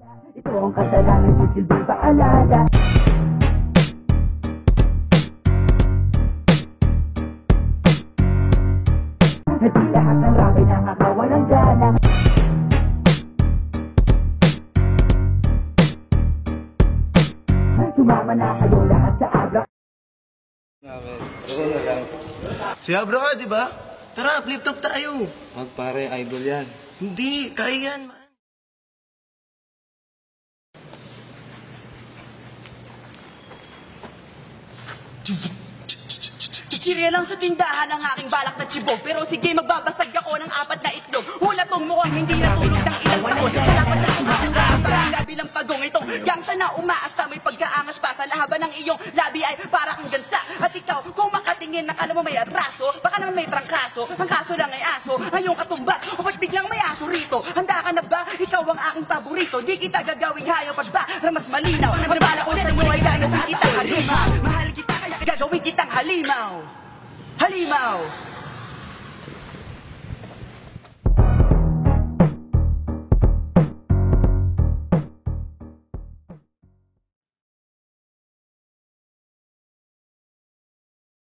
Ito ang kasalanan ni silbi paalala. Di lahat ng rapay nakakawalang gana. Sumama na kayo lahat sa Abra. Si Abra ka, di ba? Tara, flip top tayo. Magpare, idol yan. Hindi, kaya yan, man. Chichirya lang sa tindahan ang aking balak na chibog. Pero sige, magbabasag ako ng 4 na itlog. Hula tong mukhang hindi natulog ng ilang taon. Sa lapat na sumakurang parang bilang pagong ito. Gangsa na umaasta, may pagkaangas pa. Sa lahaban ng iyong labi ay para kang gansa. At ikaw, kung makatingin, nakala mo may atraso. Baka naman may trangkaso. Ang kaso lang ay aso, ang iyong katumbas. O ba't biglang may aso rito? Handa ka na ba? Ikaw ang aking paborito. Di kita gagawing hayop at ba? Na mas malinaw. Ang bala ko sa iyo ay gaya sa kitang halimaw. Mahal kita kaya gagawin kitang halimaw. Halimaw!